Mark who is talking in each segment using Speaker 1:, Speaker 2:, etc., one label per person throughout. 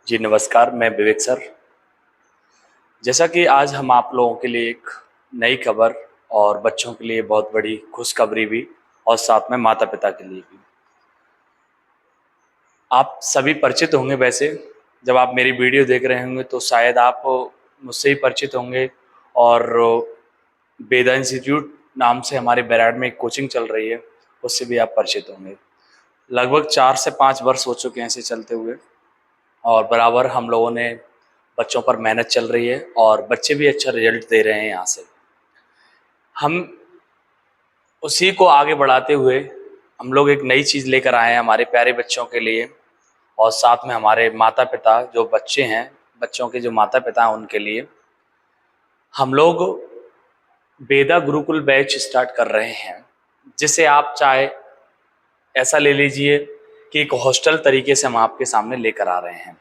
Speaker 1: जी नमस्कार, मैं विवेक सर। जैसा कि आज हम आप लोगों के लिए एक नई खबर और बच्चों के लिए बहुत बड़ी खुशखबरी भी और साथ में माता-पिता के लिए भी। आप सभी परिचित होंगे वैसे, जब आप मेरी वीडियो देख रहे होंगे तो शायद आप मुझसे ही परिचित होंगे और वेदा इंस्टीट्यूट नाम से हमारे बैराड में एक कोचिंग चल रही है, उससे भी आप परिचित होंगे। लगभग 4 से 5 वर्ष हो चुके हैं इसे चलते हुए और बराबर हम लोगों ने बच्चों पर मेहनत चल रही है और बच्चे भी अच्छा रिजल्ट दे रहे हैं यहाँ से। हम उसी को आगे बढ़ाते हुए हम लोग एक नई चीज़ लेकर आए हैं हमारे प्यारे बच्चों के लिए और साथ में हमारे माता-पिता जो बच्चे हैं, बच्चों के जो माता-पिता हैं उनके लिए। हम लोग वेदा गुरुकुल बैच स्टार्ट कर रहे हैं, जिसे आप चाहे ऐसा ले लीजिए कि एक हॉस्टल तरीके से हम आपके सामने लेकर आ रहे हैं।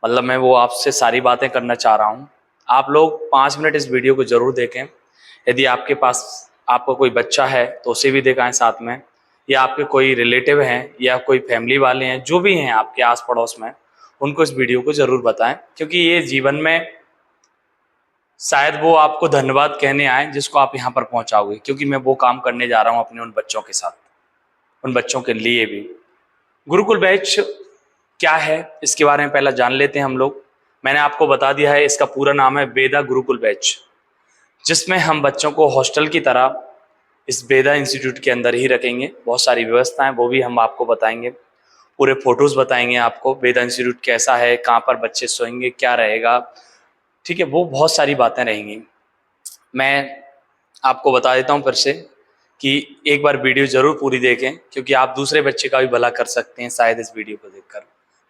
Speaker 1: मतलब मैं वो आपसे सारी बातें करना चाह रहा हूँ। आप लोग 5 मिनट इस वीडियो को ज़रूर देखें। यदि आपके पास आपका कोई बच्चा है तो उसे भी दिखाएं साथ में, या आपके कोई रिलेटिव हैं या कोई फैमिली वाले हैं, जो भी हैं आपके आस पड़ोस में, उनको इस वीडियो को ज़रूर बताएं, क्योंकि ये जीवन में शायद वो आपको धन्यवाद कहने आए जिसको आप यहाँ पर पहुँचाओगे, क्योंकि मैं वो काम करने जा रहा हूँ अपने उन बच्चों के साथ, उन बच्चों के लिए भी। गुरुकुल बैच क्या है इसके बारे में पहले जान लेते हैं हम लोग। मैंने आपको बता दिया है, इसका पूरा नाम है वेदा गुरुकुल बैच, जिसमें हम बच्चों को हॉस्टल की तरह इस वेदा इंस्टीट्यूट के अंदर ही रखेंगे। बहुत सारी व्यवस्थाएं वो भी हम आपको बताएंगे, पूरे फोटोज़ बताएंगे आपको, वेदा इंस्टीट्यूट कैसा है, कहाँ पर बच्चे सोएंगे, क्या रहेगा, ठीक है, वो बहुत सारी बातें रहेंगी। मैं आपको बता देता हूँ फिर से कि एक बार वीडियो ज़रूर पूरी देखें, क्योंकि आप दूसरे बच्चे का भी भला कर सकते हैं शायद इस वीडियो को देखकर।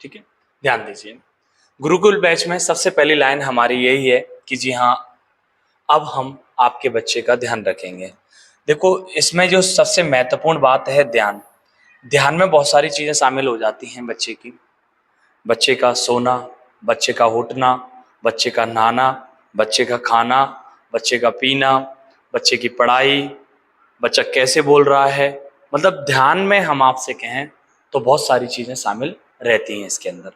Speaker 1: ठीक है, ध्यान दीजिए। गुरुकुल बैच में सबसे पहली लाइन हमारी यही है कि जी हाँ, अब हम आपके बच्चे का ध्यान रखेंगे। देखो, इसमें जो सबसे महत्वपूर्ण बात है ध्यान। ध्यान में बहुत सारी चीज़ें शामिल हो जाती हैं बच्चे की। बच्चे का सोना, बच्चे का उठना, बच्चे का नहाना, बच्चे का खाना, बच्चे का पीना, बच्चे की पढ़ाई, बच्चा कैसे बोल रहा है। मतलब ध्यान में हम आपसे कहें तो बहुत सारी चीज़ें शामिल रहती हैं इसके अंदर।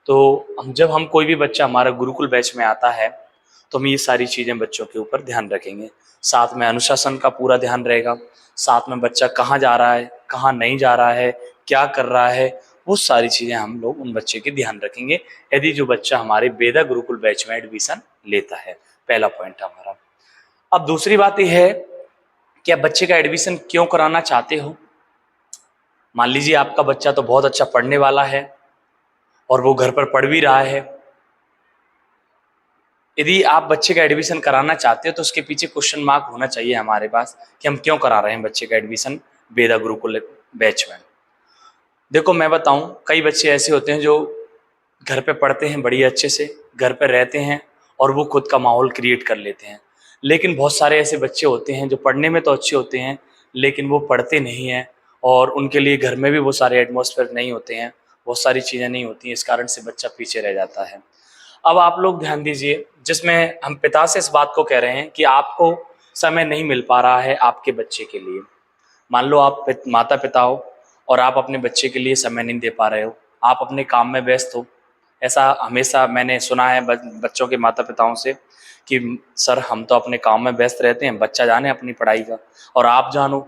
Speaker 1: तो जब हम कोई भी बच्चा हमारा गुरुकुल बैच में आता है तो हम ये सारी चीज़ें बच्चों के ऊपर ध्यान रखेंगे। साथ में अनुशासन का पूरा ध्यान रहेगा, साथ में बच्चा कहाँ जा रहा है, कहाँ नहीं जा रहा है, क्या कर रहा है, वो सारी चीज़ें हम लोग उन बच्चे के ध्यान रखेंगे यदि जो बच्चा हमारे वेदा गुरुकुल बैच में एडमिशन लेता है। पहला पॉइंट हमारा। अब दूसरी बात यह है कि आप बच्चे का एडमिशन क्यों कराना चाहते हो। मान लीजिए आपका बच्चा तो बहुत अच्छा पढ़ने वाला है और वो घर पर पढ़ भी रहा है। यदि आप बच्चे का एडमिशन कराना चाहते हो तो उसके पीछे क्वेश्चन मार्क होना चाहिए हमारे पास कि हम क्यों करा रहे हैं बच्चे का एडमिशन वेदा गुरुकुल बैच में। देखो मैं बताऊं, कई बच्चे ऐसे होते हैं जो घर पे पढ़ते हैं बड़ी अच्छे से, घर पे रहते हैं और वो खुद का माहौल क्रिएट कर लेते हैं। लेकिन बहुत सारे ऐसे बच्चे होते हैं जो पढ़ने में तो अच्छे होते हैं लेकिन वो पढ़ते नहीं हैं और उनके लिए घर में भी वो सारे एटमॉस्फेयर नहीं होते हैं, बहुत सारी चीज़ें नहीं होती हैं, इस कारण से बच्चा पीछे रह जाता है। अब आप लोग ध्यान दीजिए, जिसमें हम पिता से इस बात को कह रहे हैं कि आपको समय नहीं मिल पा रहा है आपके बच्चे के लिए। मान लो आप माता पिता हो और आप अपने बच्चे के लिए समय नहीं दे पा रहे हो, आप अपने काम में व्यस्त हो। ऐसा हमेशा मैंने सुना है बच्चों के माता पिताओं से कि सर हम तो अपने काम में व्यस्त रहते हैं, बच्चा जाने अपनी पढ़ाई का और आप जानो।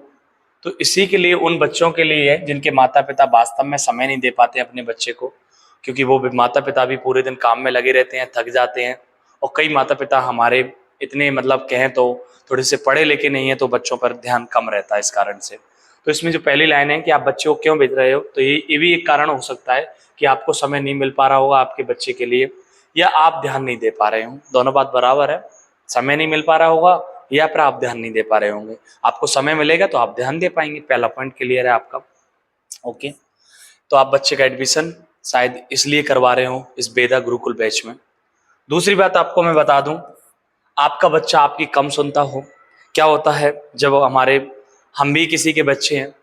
Speaker 1: तो इसी के लिए उन बच्चों के लिए है जिनके माता पिता वास्तव में समय नहीं दे पाते अपने बच्चे को, क्योंकि वो माता पिता भी पूरे दिन काम में लगे रहते हैं, थक जाते हैं। और कई माता पिता हमारे इतने मतलब कहें तो थोड़े से पढ़े लिखे नहीं है तो बच्चों पर ध्यान कम रहता है इस कारण से। तो इसमें जो पहली लाइन है कि आप बच्चे को क्यों भेज रहे हो, तो ये भी एक कारण हो सकता है कि आपको समय नहीं मिल पा रहा होगा आपके बच्चे के लिए, या आप ध्यान नहीं दे पा रहे हो। दोनों बात बराबर है, समय नहीं मिल पा रहा होगा या फिर आप ध्यान नहीं दे पा रहे होंगे। आपको समय मिलेगा तो आप ध्यान दे पाएंगे। पहला पॉइंट क्लियर है आपका। ओके, तो आप बच्चे का एडमिशन शायद इसलिए करवा रहे हो इस वेदा गुरुकुल बैच में। दूसरी बात आपको मैं बता दूं, आपका बच्चा आपकी कम सुनता हो। क्या होता है जब हम भी किसी के बच्चे हैं,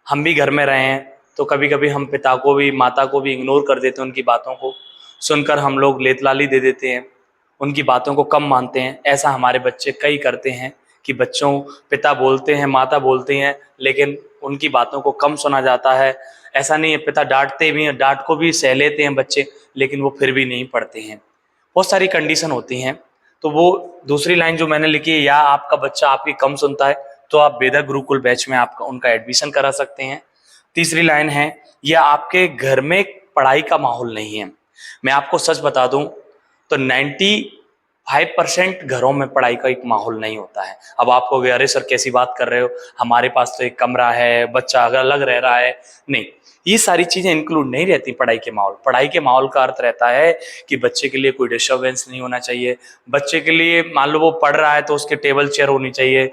Speaker 1: हम भी घर में रहे हैं, तो कभी कभी हम पिता को भी माता को भी इग्नोर कर देते हैं, उनकी बातों को सुनकर हम लोग लेतलाली दे देते हैं, उनकी बातों को कम मानते हैं। ऐसा हमारे बच्चे कई करते हैं कि बच्चों पिता बोलते हैं, माता बोलती हैं, लेकिन उनकी बातों को कम सुना जाता है। ऐसा नहीं है, पिता डांटते भी हैं, डांट को भी सह लेते हैं बच्चे, लेकिन वो फिर भी नहीं पढ़ते हैं। बहुत सारी कंडीशन होती हैं। तो वो दूसरी लाइन जो मैंने लिखी है, या आपका बच्चा आपकी कम सुनता है तो आप बेदा गुरुकुल बैच में आपका उनका एडमिशन करा सकते हैं। तीसरी लाइन है, या आपके घर में पढ़ाई का माहौल नहीं है। मैं आपको सच बता दूं तो 95% घरों में पढ़ाई का एक माहौल नहीं होता है। अब आप कहोगे अरे सर कैसी बात कर रहे हो, हमारे पास तो एक कमरा है, बच्चा अलग रह रहा है। नहीं, ये सारी चीजें इंक्लूड नहीं रहती पढ़ाई के माहौल। पढ़ाई के माहौल का अर्थ रहता है कि बच्चे के लिए कोई डिस्टर्बेंस नहीं होना चाहिए। बच्चे के लिए मान लो वो पढ़ रहा है तो उसके टेबल चेयर होनी चाहिए।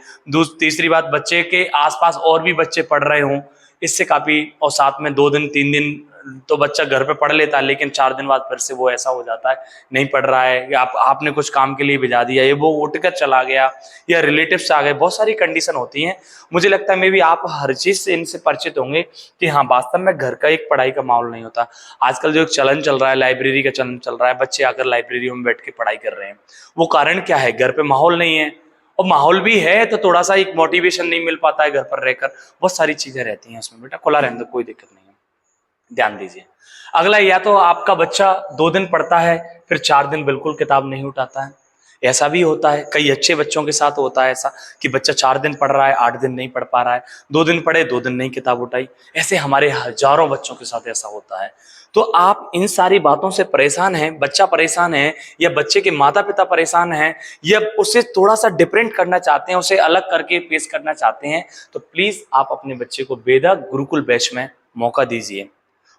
Speaker 1: तीसरी बात, बच्चे के आसपास और भी बच्चे पढ़ रहे हों, इससे काफी, और साथ में 2 दिन 3 दिन तो बच्चा घर पे पढ़ लेता है, लेकिन 4 दिन बाद फिर से वो ऐसा हो जाता है नहीं पढ़ रहा है, या आपने कुछ काम के लिए भिजा दिया, ये वो उठकर चला गया, या रिलेटिव्स आ गए। बहुत सारी कंडीशन होती हैं। मुझे लगता है मे भी आप हर चीज से इनसे परिचित होंगे कि हाँ, वास्तव में घर का एक पढ़ाई का माहौल नहीं होता। आजकल जो एक चलन चल रहा है, लाइब्रेरी का चलन चल रहा है, बच्चे आकर लाइब्रेरियों में बैठ के पढ़ाई कर रहे हैं। वो कारण क्या है? घर पे माहौल नहीं है, और माहौल भी है तो थोड़ा सा एक मोटिवेशन नहीं मिल पाता है घर पर रहकर। बहुत सारी चीजें रहती हैं उसमें। बेटा खुला रहने दो, कोई दिक्कत नहीं है, ध्यान दीजिए। अगला, या तो आपका बच्चा 2 दिन पढ़ता है फिर 4 दिन बिल्कुल किताब नहीं उठाता है। ऐसा भी होता है, कई अच्छे बच्चों के साथ होता है ऐसा कि बच्चा 4 दिन पढ़ रहा है, 8 दिन नहीं पढ़ पा रहा है, 2 दिन पढ़े 2 दिन नहीं किताब उठाई। ऐसे हमारे हजारों बच्चों के साथ ऐसा होता है। तो आप इन सारी बातों से परेशान हैं, बच्चा परेशान है, या बच्चे के माता पिता परेशान हैं, या उसे थोड़ा सा डिफरेंट करना चाहते हैं, उसे अलग करके पेश करना चाहते हैं, तो प्लीज आप अपने बच्चे को बेदा गुरुकुल बैच में मौका दीजिए।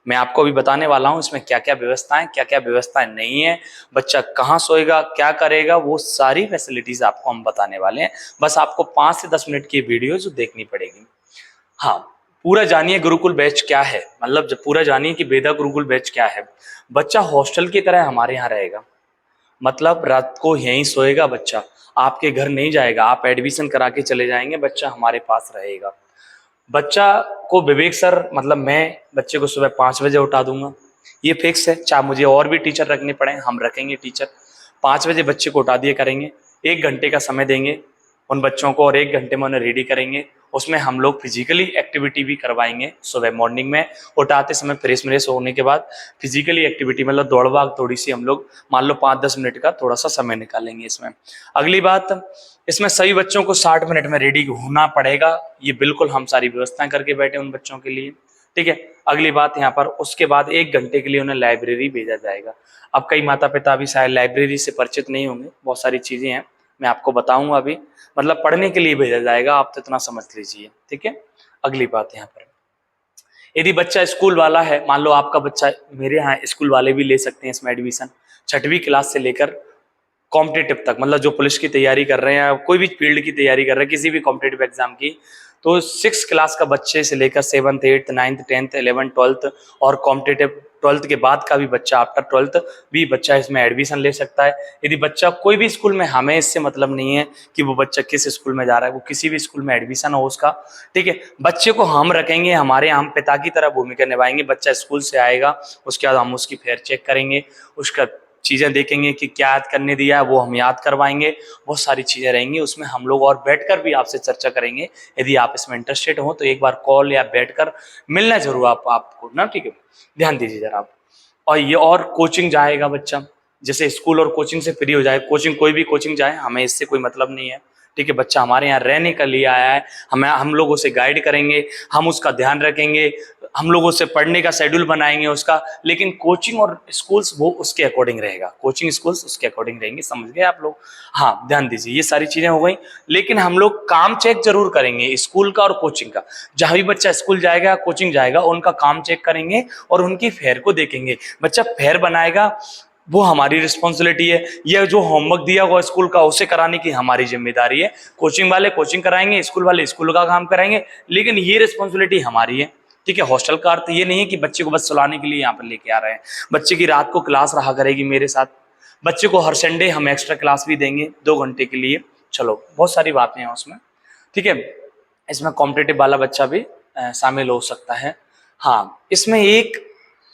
Speaker 1: मैं आपको अभी बताने वाला हूं इसमें क्या क्या व्यवस्थाएं नहीं है, बच्चा कहाँ सोएगा, क्या करेगा, वो सारी फैसिलिटीज आपको हम बताने वाले हैं। बस आपको 5 से 10 मिनट की वीडियो जो देखनी पड़ेगी। हाँ, पूरा जानिए गुरुकुल बैच क्या है, मतलब जब पूरा जानिए कि बेदा गुरुकुल बैच क्या है। बच्चा हॉस्टल की तरह हमारे यहाँ रहेगा, मतलब रात को यहीं सोएगा बच्चा, आपके घर नहीं जाएगा। आप एडमिशन करा के चले जाएंगे, बच्चा हमारे पास रहेगा। बच्चा को विवेक सर, मतलब मैं बच्चे को सुबह 5 बजे उठा दूंगा, ये फिक्स है। चाहे मुझे और भी टीचर रखने पड़े, हम रखेंगे टीचर। 5 बजे बच्चे को उठा दिया करेंगे, 1 घंटे का समय देंगे उन बच्चों को, और 1 घंटे में उन्हें रेडी करेंगे। उसमें हम लोग फिजिकली एक्टिविटी भी करवाएंगे। सुबह मॉर्निंग में उठाते समय फ्रेश व्रेश होने के बाद फिजिकली एक्टिविटी, मतलब दौड़ भाग थोड़ी सी हम लोग, मान लो 5-10 मिनट का थोड़ा सा समय निकालेंगे इसमें। अगली बात, इसमें सभी बच्चों को 60 मिनट में रेडी होना पड़ेगा। ये बिल्कुल हम सारी व्यवस्थाएं करके बैठे उन बच्चों के लिए, ठीक है। अगली बात यहाँ पर, उसके बाद 1 घंटे के लिए उन्हें लाइब्रेरी भेजा जाएगा। अब कई माता पिता भी शायद लाइब्रेरी से परिचित नहीं होंगे, बहुत सारी चीजें हैं, मैं आपको बताऊंगा अभी। मतलब पढ़ने के लिए भेजा जाएगा, आप तो इतना समझ लीजिए, ठीक है। अगली बात यहाँ पर, यदि बच्चा स्कूल वाला है, मान लो आपका बच्चा, मेरे यहाँ स्कूल वाले भी ले सकते हैं इसमें एडमिशन, 6वीं क्लास से लेकर कॉम्पिटेटिव तक, मतलब जो पुलिस की तैयारी कर रहे हैं, कोई भी फील्ड की तैयारी कर रहे हैं, किसी भी कॉम्पिटेटिव एग्जाम की, तो 6 क्लास का बच्चे से लेकर 7th 8th 9th 10th 11th 12th और कॉम्पिटेटिव 12th के बाद का भी बच्चा, आफ्टर 12th भी बच्चा इसमें एडमिशन ले सकता है। यदि बच्चा कोई भी स्कूल में, हमें इससे मतलब नहीं है कि वो बच्चा किस स्कूल में जा रहा है, वो किसी भी स्कूल में एडमिशन हो उसका, ठीक है। बच्चे को हम रखेंगे, हमारे हम पिता की तरह भूमिका निभाएंगे। बच्चा स्कूल से आएगा, उसके बाद हम उसकी फेयर चेक करेंगे, उसका चीजें देखेंगे कि क्या याद करने दिया है, वो हम याद करवाएंगे। बहुत सारी चीजें रहेंगी उसमें, हम लोग और बैठकर भी आपसे चर्चा करेंगे। यदि आप इसमें इंटरेस्टेड हो तो एक बार कॉल या बैठकर मिलना जरूर आपको ना, ठीक है। ध्यान दीजिए जरा आप। और ये, और कोचिंग जाएगा बच्चा, जैसे स्कूल और कोचिंग से फ्री हो जाए, कोचिंग कोई भी कोचिंग जाए, हमें इससे कोई मतलब नहीं है, ठीक है। बच्चा हमारे यहाँ रहने के लिए आया है, हम लोग उसे गाइड करेंगे, हम उसका ध्यान रखेंगे, हम लोग उसे पढ़ने का शेड्यूल बनाएंगे उसका। लेकिन कोचिंग और स्कूल्स वो उसके अकॉर्डिंग रहेगा, कोचिंग स्कूल्स उसके अकॉर्डिंग रहेंगे, समझ गए आप लोग। हाँ, ध्यान दीजिए, ये सारी चीजें हो गई। लेकिन हम लोग काम चेक जरूर करेंगे स्कूल का और कोचिंग का। जहां भी बच्चा स्कूल जाएगा, कोचिंग जाएगा, उनका काम चेक करेंगे और उनकी फेयर को देखेंगे। बच्चा फेयर बनाएगा, वो हमारी रिस्पॉन्सिबिलिटी है। ये जो होमवर्क दिया हुआ स्कूल का, उसे कराने की हमारी जिम्मेदारी है। कोचिंग वाले कोचिंग कराएंगे, स्कूल वाले स्कूल का काम कराएंगे, लेकिन ये रिस्पॉन्सिबिलिटी हमारी है, ठीक है। हॉस्टल का अर्थ ये नहीं है कि बच्चे को बस सुलाने के लिए यहाँ पर लेके आ रहे हैं। बच्चे की रात को क्लास रहा करेगी मेरे साथ, बच्चे को हर संडे हम एक्स्ट्रा क्लास भी देंगे 2 घंटे के लिए। चलो, बहुत सारी बातें हैं उसमें, ठीक है। इसमें कॉम्पिटेटिव वाला बच्चा भी शामिल हो सकता है। हाँ, इसमें एक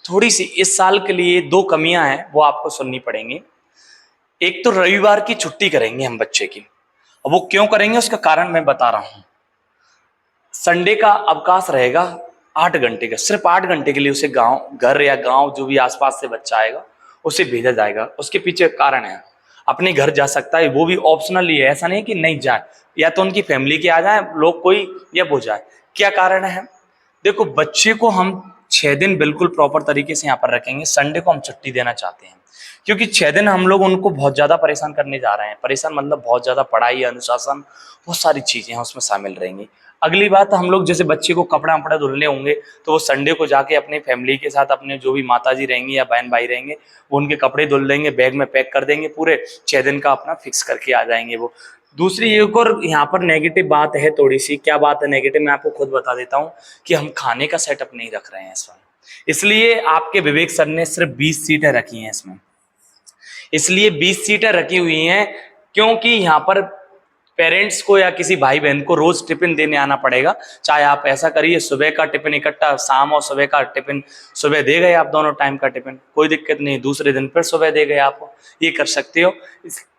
Speaker 1: थोड़ी सी इस साल के लिए 2 कमियां हैं, वो आपको सुननी पड़ेंगी। एक तो रविवार की छुट्टी करेंगे हम बच्चे की। अब वो क्यों करेंगे उसका कारण मैं बता रहा हूं। संडे का अवकाश रहेगा 8 घंटे का, सिर्फ 8 घंटे के लिए उसे घर या गांव जो भी आसपास से बच्चा आएगा उसे भेजा जाएगा। उसके पीछे कारण है, अपने घर जा सकता है, वो भी ऑप्शनली है, ऐसा नहीं कि नहीं जाए, या तो उनकी फैमिली के आ जाए लोग कोई, या वो जाए। क्या कारण है? देखो, बच्चे को हम 6 दिन बिल्कुल प्रॉपर तरीके से यहाँ पर रखेंगे। संडे को हम छुट्टी देना चाहते हैं क्योंकि 6 दिन हम लोग उनको बहुत ज्यादा परेशान करने जा रहे हैं। परेशान मतलब बहुत ज्यादा पढ़ाई, अनुशासन, बहुत सारी चीजें हैं उसमें शामिल रहेंगी। अगली बात, हम लोग जैसे बच्चे को कपड़ा वपड़ा धुलने होंगे तो वो संडे को जाके अपनी फैमिली के साथ, अपने जो भी माताजी रहेंगी या बहन भाई रहेंगे, वो उनके कपड़े धुल देंगे, बैग में पैक कर देंगे, पूरे 6 दिन का अपना फिक्स करके आ जाएंगे वो। दूसरी एक और यहाँ पर नेगेटिव बात है थोड़ी सी। क्या बात है नेगेटिव, मैं आपको खुद बता देता हूँ कि हम खाने का सेटअप नहीं रख रहे हैं इस बार। इसलिए आपके विवेक सर ने सिर्फ 20 सीटें रखी हैं इसमें। इसलिए 20 सीटें रखी हुई हैं क्योंकि यहाँ पर पेरेंट्स को या किसी भाई बहन को रोज टिफिन देने आना पड़ेगा। चाहे आप ऐसा करिए, सुबह का टिफिन इकट्ठा, शाम और सुबह का टिफिन, सुबह दे गए आप दोनों टाइम का टिफिन, कोई दिक्कत नहीं, दूसरे दिन फिर सुबह दे गए आप, ये कर सकते हो।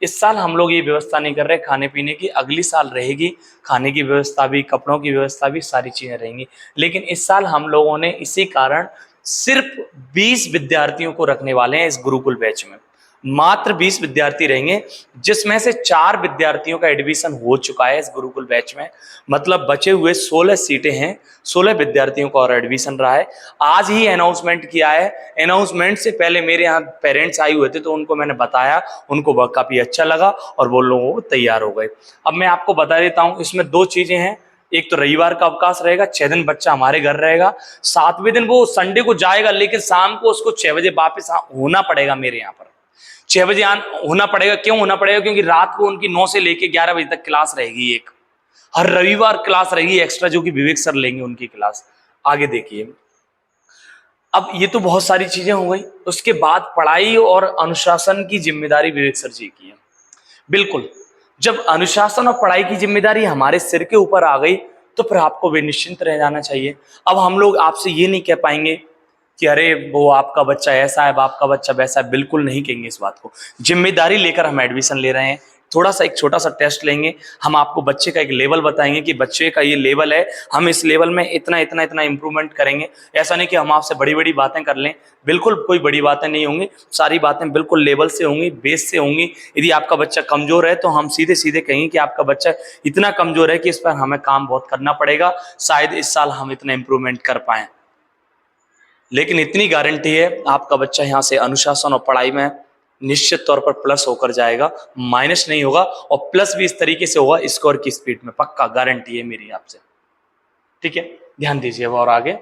Speaker 1: इस साल हम लोग ये व्यवस्था नहीं कर रहे खाने पीने की, अगली साल रहेगी खाने की व्यवस्था भी, कपड़ों की व्यवस्था भी, सारी चीजें रहेंगी। लेकिन इस साल हम लोगों ने इसी कारण सिर्फ 20 विद्यार्थियों को रखने वाले हैं इस गुरुकुल बैच में। मात्र 20 विद्यार्थी रहेंगे, जिसमें से 4 विद्यार्थियों का एडमिशन हो चुका है इस गुरुकुल बैच में। मतलब बचे हुए 16 सीटें हैं, 16 विद्यार्थियों का और एडमिशन रहा है। आज ही अनाउंसमेंट किया है। अनाउंसमेंट से पहले मेरे यहाँ पेरेंट्स आए हुए थे तो उनको मैंने बताया, उनको काफी अच्छा लगा और वो लोग तैयार हो गए। अब मैं आपको बता देता हूँ, इसमें 2 चीजें हैं। एक तो रविवार का अवकाश रहेगा, 6 दिन बच्चा हमारे घर रहेगा। 7वें दिन वो संडे को जाएगा, लेकिन शाम को उसको 6 बजे वापस होना पड़ेगा मेरे यहाँ पर। 6 बजे होना पड़ेगा। क्यों होना पड़ेगा? क्योंकि रात को उनकी 9 से लेके 11 बजे तक क्लास रहेगी। एक हर रविवार क्लास रहेगी एक्स्ट्रा, जो कि विवेक सर लेंगे उनकी क्लास। आगे देखिए, अब ये तो बहुत सारी चीजें हो गई। उसके बाद पढ़ाई और अनुशासन की जिम्मेदारी विवेक सर जी की है। बिल्कुल, जब अनुशासन और पढ़ाई की जिम्मेदारी हमारे सिर के ऊपर आ गई तो फिर आपको भी निश्चिंत रह जाना चाहिए। अब हम लोग आपसे ये नहीं कह पाएंगे कि अरे वो आपका बच्चा ऐसा है, आपका बच्चा वैसा है, बिल्कुल नहीं कहेंगे इस बात को। जिम्मेदारी लेकर हम एडमिशन ले रहे हैं। थोड़ा सा एक छोटा सा टेस्ट लेंगे, हम आपको बच्चे का एक लेवल बताएंगे कि बच्चे का ये लेवल है, हम इस लेवल में इतना इतना इतना इंप्रूवमेंट करेंगे। ऐसा नहीं कि हम आपसे बड़ी बड़ी बातें कर लें, बिल्कुल कोई बड़ी बातें नहीं होंगी, सारी बातें बिल्कुल लेवल से होंगी, बेस से होंगी। यदि आपका बच्चा कमजोर है तो हम सीधे सीधे कहेंगे कि आपका बच्चा इतना कमजोर है कि इस पर हमें काम बहुत करना पड़ेगा, शायद इस साल हम इतना इंप्रूवमेंट कर पाए। लेकिन इतनी गारंटी है, आपका बच्चा यहाँ से अनुशासन और पढ़ाई में निश्चित तौर पर प्लस होकर जाएगा, माइनस नहीं होगा। और प्लस भी इस तरीके से होगा स्कोर की स्पीड में, पक्का गारंटी है मेरी आपसे। ठीक है, ध्यान दीजिए। और आगे,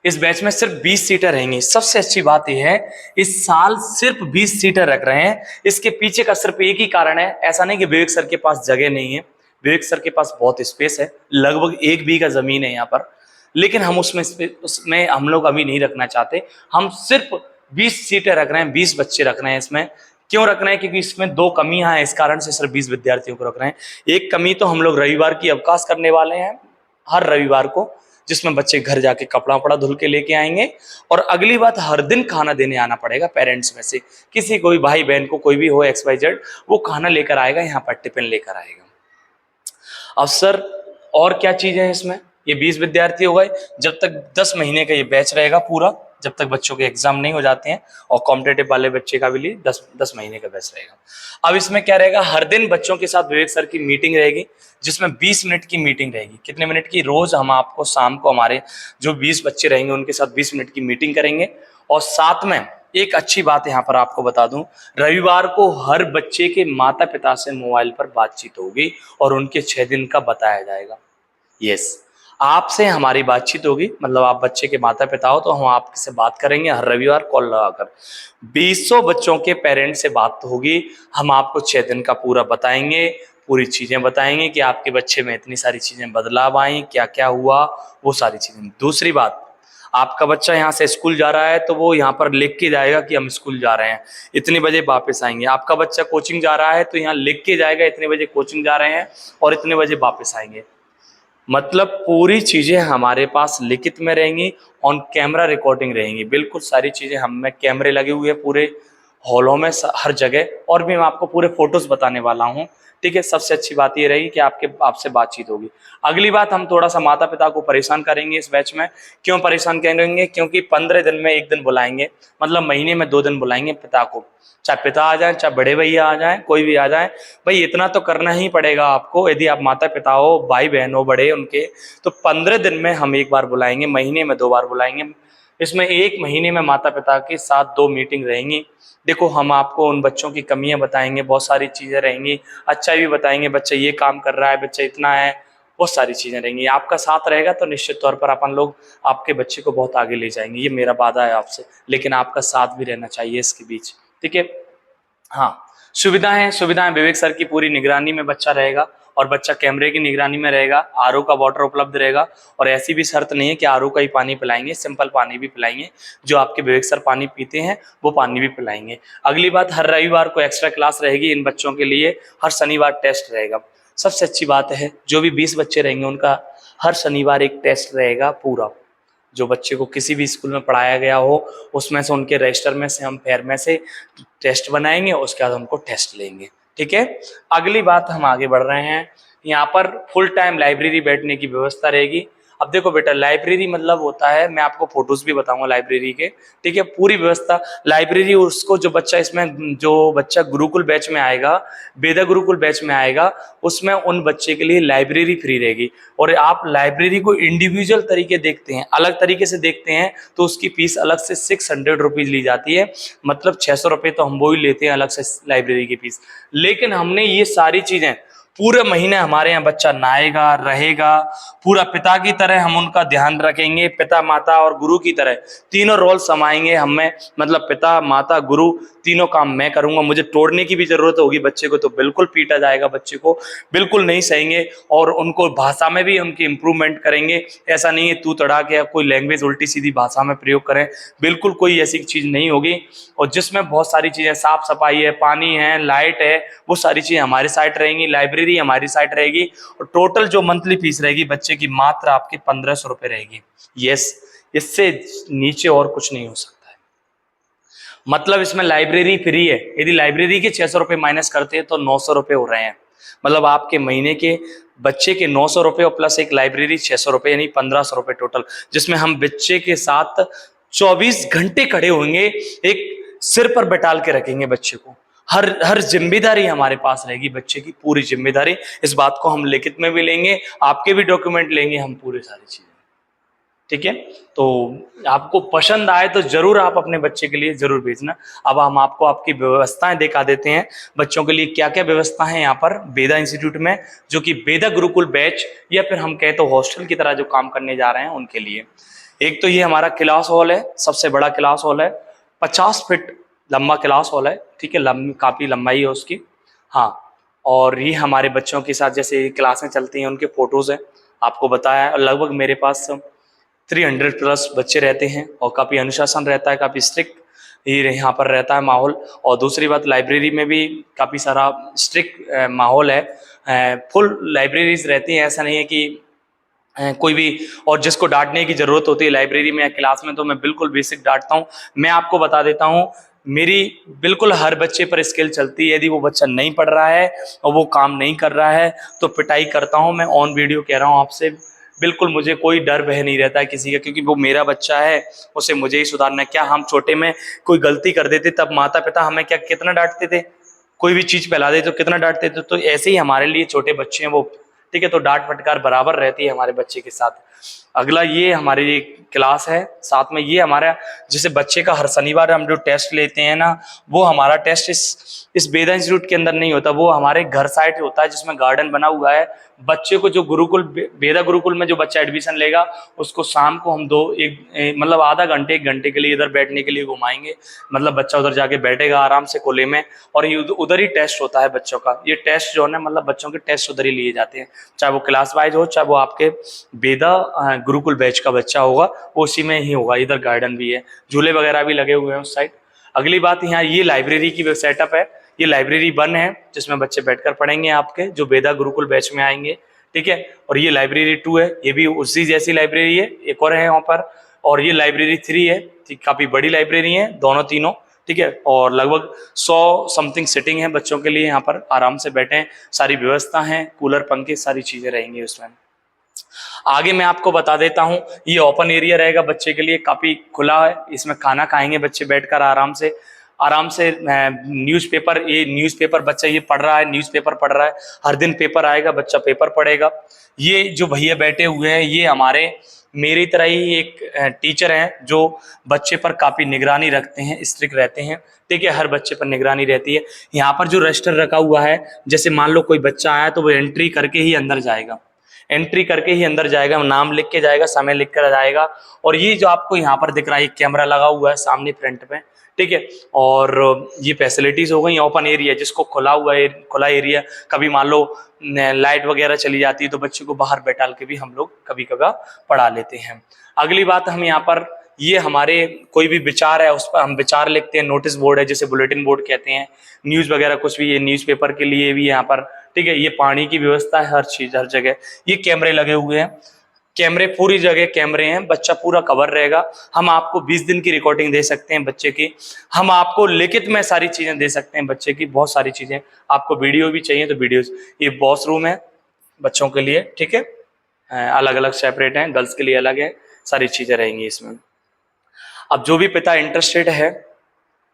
Speaker 1: इस बैच में सिर्फ 20 सीटें रहेंगी। सबसे अच्छी बात यह है, इस साल सिर्फ 20 सीटें रख रहे हैं। इसके पीछे का सिर्फ एक ही कारण है। ऐसा नहीं कि विवेक सर के पास जगह नहीं है, विवेक सर के पास बहुत स्पेस है, लगभग 1 बीघा जमीन है यहाँ पर। लेकिन हम उसमें हम लोग अभी नहीं रखना चाहते। हम सिर्फ 20 सीटें रख रहे हैं, 20 बच्चे रख रहे हैं इसमें। क्यों रख रहे हैं? क्योंकि इसमें 2 कमियां हैं, इस कारण से सिर्फ 20 विद्यार्थियों को रख रहे हैं। एक कमी तो हम लोग रविवार की अवकाश करने वाले हैं, हर रविवार को, जिसमें बच्चे घर जाके कपड़ा वपड़ा धुल के लेके आएंगे। और अगली बात, हर दिन खाना देने आना पड़ेगा। पेरेंट्स में से किसी कोई भाई बहन को, कोई भी हो XYZ, वो खाना लेकर आएगा, यहाँ पर टिफिन लेकर आएगा। अब सर और क्या चीज है इसमें? ये 20 विद्यार्थी हो गए। जब तक 10 महीने का ये बैच रहेगा पूरा, जब तक बच्चों के एग्जाम नहीं हो जाते हैं, और कॉम्पिटेटिव वाले बच्चे का भी लिए 10 महीने का बैच रहेगा। अब इसमें क्या रहेगा, हर दिन बच्चों के साथ विवेक सर की मीटिंग रहेगी, जिसमें 20 मिनट की मीटिंग रहेगी। कितने मिनट की? रोज हम आपको शाम को हमारे जो 20 बच्चे रहेंगे उनके साथ 20 मिनट की मीटिंग करेंगे। और साथ में एक अच्छी बात यहाँ पर आपको बता दूं, रविवार को हर बच्चे के माता पिता से मोबाइल पर बातचीत होगी और उनके 6 दिन का बताया जाएगा। यस, आपसे हमारी बातचीत होगी, मतलब आप बच्चे के माता पिता हो तो हम आपसे बात करेंगे हर रविवार कॉल लगाकर। 200 बच्चों के पेरेंट्स से बात होगी। हम आपको 6 दिन का पूरा बताएंगे, पूरी चीजें बताएंगे कि आपके बच्चे में इतनी सारी चीजें बदलाव आई, क्या क्या हुआ, वो सारी चीजें। दूसरी बात, आपका बच्चा यहाँ से स्कूल जा रहा है तो वो यहाँ पर लिख के जाएगा कि हम स्कूल जा रहे हैं, इतने बजे वापस आएंगे। आपका बच्चा कोचिंग जा रहा है तो यहाँ लिख के जाएगा इतने बजे कोचिंग जा रहे हैं और इतने बजे वापस आएंगे। मतलब पूरी चीजें हमारे पास लिखित में रहेंगी, ऑन कैमरा रिकॉर्डिंग रहेंगी। बिल्कुल सारी चीजें हम में कैमरे लगे हुए हैं पूरे हॉलों में, हर जगह। और भी मैं आपको पूरे फोटोज बताने वाला हूँ, ठीक है। सबसे अच्छी बात ये रहेगी कि आपसे बातचीत होगी। अगली बात, हम थोड़ा सा माता पिता को परेशान करेंगे इस बैच में। क्यों परेशान करेंगे? क्योंकि 15 दिन में 1 दिन बुलाएंगे, मतलब महीने में 2 दिन बुलाएंगे पिता को। चाहे पिता आ जाए, चाहे बड़े भैया आ जाए, कोई भी आ जाए, भाई इतना तो करना ही पड़ेगा आपको। यदि आप माता पिता हो, भाई बहन हो बड़े उनके, तो 15 दिन में हम 1 बार बुलाएंगे, महीने में 2 बार बुलाएंगे। इसमें 1 महीने में माता पिता के साथ 2 मीटिंग रहेंगी। देखो, हम आपको उन बच्चों की कमियां बताएंगे, बहुत सारी चीजें रहेंगी, अच्छा भी बताएंगे, बच्चा ये काम कर रहा है, बच्चा इतना है, बहुत सारी चीजें रहेंगी। आपका साथ रहेगा तो निश्चित तौर पर अपन लोग आपके बच्चे को बहुत आगे ले जाएंगे, ये मेरा वादा है आपसे। लेकिन आपका साथ भी रहना चाहिए इसके बीच, ठीक है। हाँ, सुविधाएं विवेक सर की पूरी निगरानी में बच्चा रहेगा, और बच्चा कैमरे की निगरानी में रहेगा। आरओ का वाटर उपलब्ध रहेगा, और ऐसी भी शर्त नहीं है कि आरओ का ही पानी पिलाएंगे, सिंपल पानी भी पिलाएंगे। जो आपके विवेक सर पानी पीते हैं वो पानी भी पिलाएंगे। अगली बात, हर रविवार को एक्स्ट्रा क्लास रहेगी इन बच्चों के लिए, हर शनिवार टेस्ट रहेगा। सबसे अच्छी बात है, जो भी 20 बच्चे रहेंगे उनका हर शनिवार एक टेस्ट रहेगा पूरा। जो बच्चे को किसी भी स्कूल में पढ़ाया गया हो, उसमें से उनके रजिस्टर में से हम फेयर में से टेस्ट बनाएंगे, उसके बाद उनको टेस्ट लेंगे, ठीक है। अगली बात, हम आगे बढ़ रहे हैं। यहाँ पर फुल टाइम लाइब्रेरी बैठने की व्यवस्था रहेगी। अब देखो बेटा, लाइब्रेरी मतलब होता है, मैं आपको फोटोज भी बताऊंगा लाइब्रेरी के, ठीक है। पूरी व्यवस्था लाइब्रेरी, उसको जो बच्चा इसमें, जो बच्चा गुरुकुल बैच में आएगा, वेदा गुरुकुल बैच में आएगा, उसमें उन बच्चे के लिए लाइब्रेरी फ्री रहेगी। और आप लाइब्रेरी को इंडिविजुअल तरीके देखते हैं, अलग तरीके से देखते हैं, तो उसकी फीस अलग से 600 रुपीज ली जाती है, मतलब 600 रुपये तो हम वो ही लेते हैं अलग से लाइब्रेरी की फीस। लेकिन हमने ये सारी चीजें, पूरे महीने हमारे यहाँ बच्चा नहाएगा, रहेगा, पूरा पिता की तरह हम उनका ध्यान रखेंगे, पिता माता और गुरु की तरह तीनों रोल समाएंगे हमें, मतलब पिता माता गुरु तीनों काम मैं करूंगा। मुझे तोड़ने की भी जरूरत होगी बच्चे को तो बिल्कुल पीटा जाएगा, बच्चे को बिल्कुल नहीं सहेंगे। और उनको भाषा में भी उनकी इंप्रूवमेंट करेंगे। ऐसा नहीं है तू तड़ा के कोई लैंग्वेज उल्टी सीधी भाषा में प्रयोग करें, बिल्कुल कोई ऐसी चीज नहीं होगी। और जिसमें बहुत सारी चीजें, साफ सफाई है, पानी है, लाइट है, वो सारी चीजें हमारी साइड रहेंगी, लाइब्रेरी हमारी साइड रहेगी। और टोटल जो मंथली फीस रहेगी बच्चे की मात्र आपकी 1500 रुपये रहेगी। यस, इससे नीचे और कुछ नहीं हो सकता है। मतलब इसमें लाइब्रेरी फ्री है। यदि लाइब्रेरी के 600 रुपये माइनस करते हैं तो 900 रुपये हो रहे हैं। मतलब आपके महीने के बच्चे के 900 रुपये और प्लस एक लाइब्रेरी 600 रुपये, यानी 1500 रुपये टोटल, जिसमें हम बच्चे के साथ 24 घंटे खड़े होंगे, एक सिर पर बैठाल के रखेंगे बच्चे को। हर जिम्मेदारी हमारे पास रहेगी, बच्चे की पूरी जिम्मेदारी। इस बात को हम लिखित में भी लेंगे, आपके भी डॉक्यूमेंट लेंगे हम, पूरी सारी चीजें, ठीक है। तो आपको पसंद आए तो जरूर आप अपने बच्चे के लिए जरूर भेजना। अब हम आपको आपकी व्यवस्थाएं दिखा देते हैं, बच्चों के लिए क्या क्या व्यवस्था है यहाँ पर वेदा इंस्टीट्यूट में, जो कि वेदा गुरुकुल बैच या फिर हम कहें तो हॉस्टल की तरह जो काम करने जा रहे हैं उनके लिए। एक तो ये हमारा क्लास हॉल है, सबसे बड़ा क्लास हॉल है, 50 फीट लंबा क्लास हॉल है, ठीक है, काफी लंबाई है उसकी। हाँ, और ये हमारे बच्चों के साथ जैसे क्लासें चलती हैं उनके फोटोज हैं, आपको बताया। लगभग मेरे पास 300 प्लस बच्चे रहते हैं, और काफ़ी अनुशासन रहता है, काफ़ी स्ट्रिक्ट ये यहाँ पर रहता है माहौल। और दूसरी बात, लाइब्रेरी में भी काफ़ी सारा स्ट्रिक्ट माहौल है, फुल लाइब्रेरीज रहती हैं। ऐसा नहीं है कि कोई भी और जिसको डांटने की जरूरत होती है लाइब्रेरी में या क्लास में, तो मैं बिल्कुल बेसिक डांटता हूँ। मैं आपको बता देता हूँ, मेरी बिल्कुल हर बच्चे पर स्केल चलती है। यदि वो बच्चा नहीं पढ़ रहा है और वो काम नहीं कर रहा है तो पिटाई करता हूँ मैं, ऑन वीडियो कह रहा हूँ आपसे। बिल्कुल मुझे कोई डर भय नहीं रहता है किसी का, क्योंकि वो मेरा बच्चा है, उसे मुझे ही सुधारना है। क्या हम छोटे में कोई गलती कर देते तब माता पिता हमें क्या कितना डांटते थे, कोई भी चीज फैला दे तो कितना डांटते थे। तो ऐसे ही हमारे लिए छोटे बच्चे हैं वो, ठीक है। तो डांट फटकार बराबर रहती है हमारे बच्चे के साथ। अगला ये हमारी क्लास है, साथ में ये हमारा जैसे बच्चे का हर शनिवार हम जो टेस्ट लेते हैं ना, वो हमारा टेस्ट इस वेदा इंस्टीट्यूट के अंदर नहीं होता, वो हमारे घर साइड होता है, जिसमें गार्डन बना हुआ है। बच्चे को जो गुरुकुल वेदा गुरुकुल में जो बच्चा एडमिशन लेगा, उसको शाम को हम मतलब आधा घंटे 1 घंटे के लिए इधर बैठने के लिए घुमाएंगे। मतलब बच्चा उधर जाके बैठेगा आराम से खुले में, और ये उधर ही टेस्ट होता है बच्चों का। ये टेस्ट जो है ना, मतलब बच्चों के टेस्ट उधर ही लिए जाते हैं, चाहे वो क्लास वाइज हो, चाहे वो आपके वेदा गुरुकुल बैच का बच्चा होगा, वो उसी में ही होगा। इधर गार्डन भी है, झूले वगैरह भी लगे हुए हैं उस साइड। अगली बात, यहाँ ये लाइब्रेरी की सेटअप है, ये लाइब्रेरी 1 है जिसमें बच्चे बैठकर पढ़ेंगे आपके जो वेदा गुरुकुल बैच में आएंगे, ठीक है। और ये लाइब्रेरी 2 है, ये भी उसी जैसी लाइब्रेरी है, एक और है वहाँ पर। और ये लाइब्रेरी 3 है, काफी बड़ी लाइब्रेरी है, दोनों तीनों ठीक है। और लगभग 100 समथिंग सीटिंग है बच्चों के लिए, यहाँ पर आराम से बैठें, सारी व्यवस्था है, कूलर पंखे सारी चीजें रहेंगी उसमें। आगे मैं आपको बता देता हूँ, ये ओपन एरिया रहेगा बच्चे के लिए, काफी खुला है, इसमें खाना खाएंगे बच्चे बैठकर आराम से न्यूज़पेपर, ये न्यूज़पेपर बच्चा ये पढ़ रहा है, न्यूज़पेपर पढ़ रहा है, हर दिन पेपर आएगा, बच्चा पेपर पढ़ेगा। ये जो भैया बैठे हुए हैं ये हमारे मेरी तरह ही एक टीचर हैं जो बच्चे पर काफी निगरानी रखते हैं, स्ट्रिक्ट रहते हैं, ठीक है, हर बच्चे पर निगरानी रहती है। यहाँ पर जो रजिस्टर रखा हुआ है, जैसे मान लो कोई बच्चा आया तो वो एंट्री करके ही अंदर जाएगा, नाम लिख के जाएगा, समय लिख कर जाएगा। और ये जो आपको यहाँ पर दिख रहा है कैमरा लगा हुआ है सामने फ्रंट पे, ठीक है। और ये फैसिलिटीज हो गई ओपन एरिया, जिसको खुला एरिया, कभी मान लो लाइट वगैरह चली जाती है तो बच्चे को बाहर बैठा के भी हम लोग कभी कभार पढ़ा लेते हैं। अगली बात, हम यहाँ पर ये हमारे कोई भी विचार है उस पर हम विचार लिखते हैं, नोटिस बोर्ड है जिसे बुलेटिन बोर्ड कहते हैं, न्यूज वगैरह कुछ भी, ये न्यूज़पेपर के लिए भी यहाँ पर, ठीक है। ये पानी की व्यवस्था है, हर चीज हर जगह, ये कैमरे लगे हुए हैं, कैमरे पूरी जगह कैमरे हैं, बच्चा पूरा कवर रहेगा। हम आपको 20 दिन की रिकॉर्डिंग दे सकते हैं बच्चे की, हम आपको लिखित में सारी चीजें दे सकते हैं बच्चे की, बहुत सारी चीजें। आपको वीडियो भी चाहिए तो वीडियोस, ये वॉशरूम है बच्चों के लिए, ठीक है, अलग अलग सेपरेट हैं, गर्ल्स के लिए अलग है, सारी चीजें रहेंगी इसमें। अब जो भी पिता इंटरेस्टेड है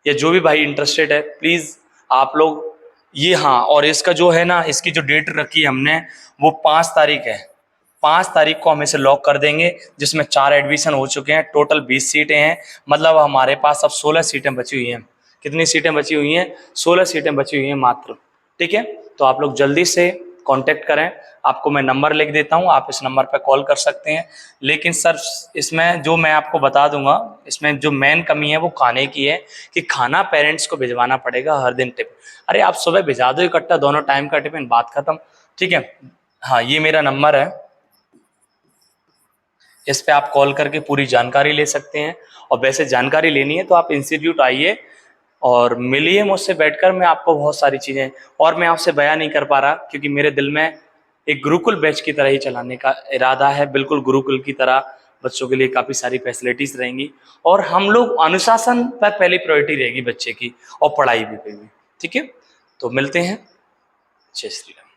Speaker 1: या जो भी भाई इंटरेस्टेड है, प्लीज आप लोग ये, हाँ, और इसका जो है ना, इसकी जो डेट रखी है हमने वो 5 तारीख है, 5 तारीख को हम इसे लॉक कर देंगे, जिसमें 4 एडमिशन हो चुके हैं, टोटल 20 सीटें हैं, मतलब हमारे पास अब 16 सीटें बची हुई हैं। कितनी सीटें बची हुई हैं? 16 सीटें बची हुई हैं मात्र, ठीक है। तो आप लोग जल्दी से कांटेक्ट करें, आपको मैं नंबर लिख देता हूं, आप इस नंबर पर कॉल कर सकते हैं। लेकिन सर इसमें जो मैं आपको बता दूंगा, इसमें जो मेन कमी है वो खाने की है, कि खाना पेरेंट्स को भिजवाना पड़ेगा हर दिन टिफिन। अरे आप सुबह भिजा दो इकट्ठा दोनों टाइम का टिफिन, बात खत्म, ठीक है। हाँ, ये मेरा नंबर है, इस पे आप कॉल करके पूरी जानकारी ले सकते हैं। और वैसे जानकारी लेनी है तो आप इंस्टीट्यूट आइए और मिलिए मुझसे बैठकर, मैं आपको बहुत सारी चीज़ें और मैं आपसे बयान नहीं कर पा रहा, क्योंकि मेरे दिल में एक गुरुकुल बैच की तरह ही चलाने का इरादा है, बिल्कुल गुरुकुल की तरह। बच्चों के लिए काफ़ी सारी फैसिलिटीज़ रहेंगी और हम लोग अनुशासन पर पहली प्रायोरिटी रहेगी बच्चे की, और पढ़ाई भी पे भी, ठीक है। तो मिलते हैं, जय श्री राम।